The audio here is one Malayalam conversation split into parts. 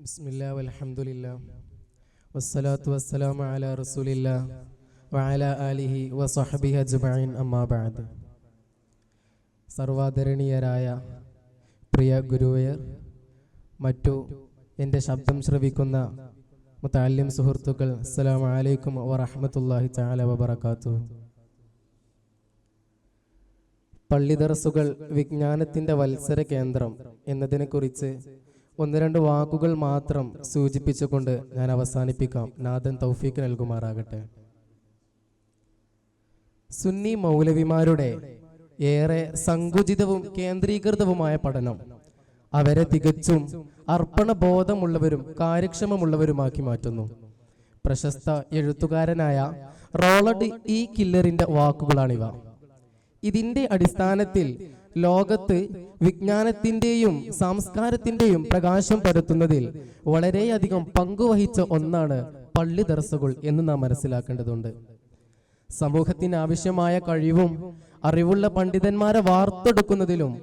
ബിസ്മില്ലാ വൽഹംദുലില്ലാ വസ്സലാത്തു വസ്സലാമു അലാ റസൂലില്ലാ വഅലാ ആലിഹി വസഹ്ബിഹി അജ്മഈൻ അമ്മാ ബഅദ്. സർവാദരണീയരായ പ്രിയ ഗുരുവർ, മറ്റു എൻ്റെ ശബ്ദം ശ്രവിക്കുന്ന മുതഅല്ലിം സുഹൃത്തുക്കൾ, അസ്സലാമു അലൈക്കും വറഹ്മത്തുള്ളാഹി തആല വബറകാതുഹു. പള്ളി ദർസുകൾ വിജ്ഞാനത്തിൻ്റെ വത്സര കേന്ദ്രം എന്നതിനെക്കുറിച്ച് ഒന്ന് രണ്ട് വാക്കുകൾ മാത്രം സൂചിപ്പിച്ചുകൊണ്ട് ഞാൻ അവസാനിപ്പിക്കാം. നാഥൻ തൗഫീഖ് നൽകുമാറാകട്ടെ. സുന്നി മൗലവിമാരുടെ ഏറെ സങ്കുചിതവും കേന്ദ്രീകൃതവുമായ പഠനം അവരെ തികച്ചും അർപ്പണബോധമുള്ളവരും കാര്യക്ഷമമുള്ളവരുമാക്കി മാറ്റുന്നു. പ്രശസ്ത എഴുത്തുകാരനായ റോളഡ് ഇ കില്ലറിന്റെ വാക്കുകളാണിവ. ഇതിന്റെ അടിസ്ഥാനത്തിൽ ലോകത്ത് വിജ്ഞാനത്തിന്റെയും സംസ്കാരത്തിന്റെയും പ്രകാശം പരത്തുന്നതിൽ വളരെയധികം പങ്കുവഹിച്ച ഒന്നാണ് പള്ളി ദർസുകൾ എന്ന് നാം മനസ്സിലാക്കേണ്ടതുണ്ട്. സമൂഹത്തിന് ആവശ്യമായ കഴിവും അറിവുള്ള പണ്ഡിതന്മാരെ വാർത്തെടുക്കുന്നതിലും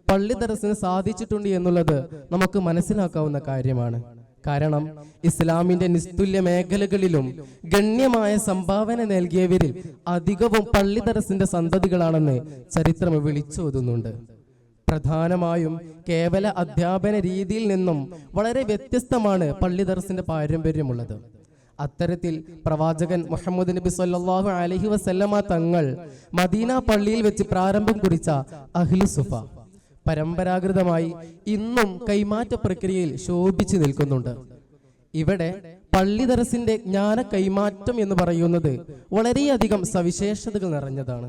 പള്ളി ദർസിന് സാധിച്ചിട്ടുണ്ട് എന്നുള്ളത് നമുക്ക് മനസ്സിലാക്കാവുന്ന കാര്യമാണ്. കാരണം ഇസ്ലാമിന്റെ നിസ്തുല്യ മേഖലകളിലും ഗണ്യമായ സംഭാവന നൽകിയവരിൽ അധികവും പള്ളി ദർസിന്റെ സന്തതികളാണെന്ന് ചരിത്രം വിളിച്ചോതുന്നുണ്ട്. പ്രധാനമായും കേവല അധ്യാപന രീതിയിൽ നിന്നും വളരെ വ്യത്യസ്തമാണ് പള്ളി ദർസിന്റെ പാരമ്പര്യമുള്ളത്. അത്തരത്തിൽ പ്രവാചകൻ മുഹമ്മദ് നബി സല്ലല്ലാഹു അലൈഹി വസല്ലമ തങ്ങൾ മദീന പള്ളിയിൽ വെച്ച് പ്രാരംഭം കുറിച്ച അഹ്ലു സുഫ പരമ്പരാഗതമായി ഇന്നും കൈമാറ്റ പ്രക്രിയയിൽ ശോഭിച്ചു നിൽക്കുന്നുണ്ട്. ഇവിടെ പള്ളി ദർസിന്റെ ജ്ഞാന കൈമാറ്റം എന്ന് പറയുന്നത് വളരെയധികം സവിശേഷതകൾ നിറഞ്ഞതാണ്.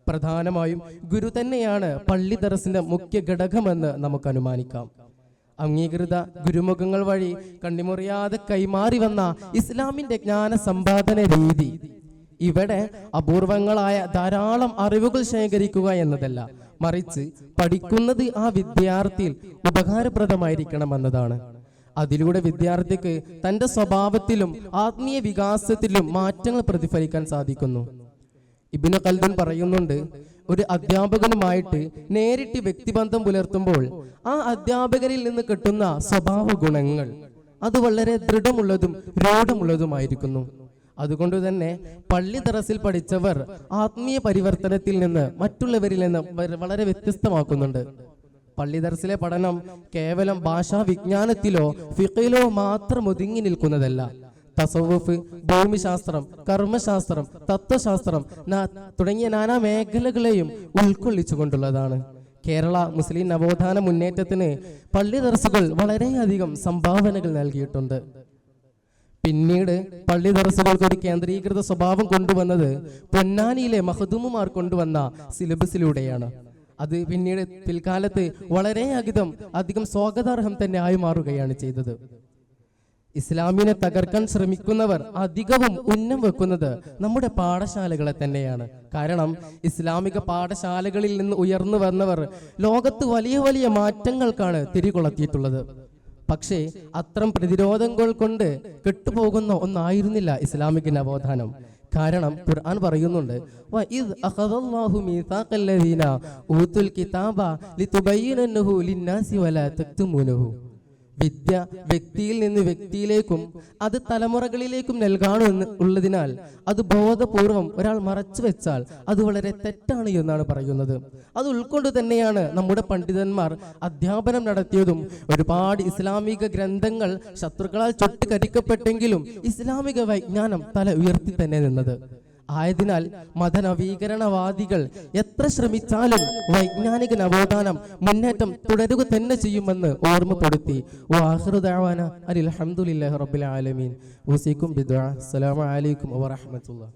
പ്രധാനമായും ഗുരു തന്നെയാണ് പള്ളി ദർസിന്റെ മുഖ്യ ഘടകമെന്ന് നമുക്ക് അനുമാനിക്കാം. അംഗീകൃത ഗുരുമുഖങ്ങൾ വഴി കണ്ണിമുറിയാതെ കൈമാറി വന്ന ഇസ്ലാമിന്റെ ജ്ഞാന സമ്പാദന രീതി ഇവിടെ അപൂർവങ്ങളായ ധാരാളം അറിവുകൾ ശേഖരിക്കുക എന്നതല്ല, മറിച്ച് പഠിക്കുന്നത് ആ വിദ്യാർത്ഥിയിൽ ഉപകാരപ്രദമായിരിക്കണം എന്നതാണ്. അതിലൂടെ വിദ്യാർത്ഥിക്ക് തന്റെ സ്വഭാവത്തിലും ആത്മീയ വികാസത്തിലും മാറ്റങ്ങൾ പ്രതിഫലിക്കാൻ സാധിക്കുന്നു. ഇബ്നു ഖൽദൂൻ പറയുന്നുണ്ട്, ഒരു അധ്യാപകനുമായിട്ട് നേരിട്ട് വ്യക്തിബന്ധം പുലർത്തുമ്പോൾ ആ അധ്യാപകരിൽ നിന്ന് കിട്ടുന്ന സ്വഭാവ ഗുണങ്ങൾ അത് വളരെ ദൃഢമുള്ളതും രൂഢമുള്ളതുമായിരിക്കുന്നു. അതുകൊണ്ട് തന്നെ പള്ളി ദർസിൽ പഠിച്ചവർ ആത്മീയ പരിവർത്തനത്തിൽ നിന്ന് മറ്റുള്ളവരിൽ നിന്ന് വളരെ വ്യത്യസ്തമാക്കുന്നുണ്ട്. പള്ളി ദർസിലെ പഠനം കേവലം ഭാഷാ വിജ്ഞാനത്തിലോ ഫിഖിലോ മാത്രം ഒതുങ്ങി നിൽക്കുന്നതല്ല. തസവുഫ്, ഭൂമിശാസ്ത്രം, കർമ്മശാസ്ത്രം, തത്വശാസ്ത്രം തുടങ്ങിയ നാനാ മേഖലകളെയും ഉൾക്കൊള്ളിച്ചുകൊണ്ടുള്ളതാണ്. കേരള മുസ്ലിം നവോത്ഥാന മുന്നേറ്റത്തിന് പള്ളി ദർസുകൾ വളരെയധികം സംഭാവനകൾ നൽകിയിട്ടുണ്ട്. പിന്നീട് പള്ളി ദർസുകൾക്ക് ഒരു കേന്ദ്രീകൃത സ്വഭാവം കൊണ്ടുവന്നത് പൊന്നാനിയിലെ മഖ്ദൂമുമാർ കൊണ്ടുവന്ന സിലബസിലൂടെയാണ്. അത് പിന്നീട് പിൽക്കാലത്ത് വളരെയധികം സ്വാഗതാർഹം തന്നെ ആയി മാറുകയാണ് ചെയ്തത്. ഇസ്ലാമിനെ തകർക്കാൻ ശ്രമിക്കുന്നവർ അധികവും ഉന്നം വെക്കുന്നത് നമ്മുടെ പാഠശാലകളെ തന്നെയാണ്. കാരണം ഇസ്ലാമിക പാഠശാലകളിൽ നിന്ന് ഉയർന്നു വന്നവർ ലോകത്ത് വലിയ വലിയ മാറ്റങ്ങൾക്കാണ് തിരികൊളുത്തിയിട്ടുള്ളത്. പക്ഷേ അത്തരം പ്രതിരോധങ്ങൾ കൊണ്ട് കെട്ടുപോകുന്ന ഒന്നായിരുന്നില്ല ഇസ്ലാമിക നവോത്ഥാനം. കാരണം ഖുർആൻ പറയുന്നുണ്ട്, വഇദ് അഖദല്ലാഹു മീസാഖൽ ലദീന ഊതുൽ കിതാബ ലിതുബയ്യിനഹു ലിന്നാസി വലാ തക്തുമൂനഹു. വിദ്യ വ്യക്തിയിൽ നിന്ന് വ്യക്തിയിലേക്കും അത് തലമുറകളിലേക്കും നൽകാമെന്ന് ഉള്ളതിനാൽ അത് ബോധപൂർവം ഒരാൾ മറച്ചു വെച്ചാൽ അത് വളരെ തെറ്റാണ് എന്നാണ് പറയുന്നത്. അത് ഉൾക്കൊണ്ട് തന്നെയാണ് നമ്മുടെ പണ്ഡിതന്മാർ അധ്യാപനം നടത്തിയതും. ഒരുപാട് ഇസ്ലാമിക ഗ്രന്ഥങ്ങൾ ശത്രുക്കളാൽ ചൊട്ടിക്കരിക്കപ്പെട്ടെങ്കിലും ഇസ്ലാമിക വൈജ്ഞാനം തല ഉയർത്തി തന്നെ നിന്നത്. ആയതിനാൽ മതനവീകരണവാദികൾ എത്ര ശ്രമിച്ചാലും വൈജ്ഞാനിക നവോത്ഥാനം മുന്നേറ്റം തുടരുക തന്നെ ചെയ്യുമെന്ന് ഓർമ്മപ്പെടുത്തി. വആഖിറു ദഅവാന അൽഹംദുലില്ലാഹി റബ്ബിൽ ആലമീൻ. ഉസീകും ബിദുആ. അസ്സലാമു അലൈക്കും വറഹ്മത്തുള്ളാഹി.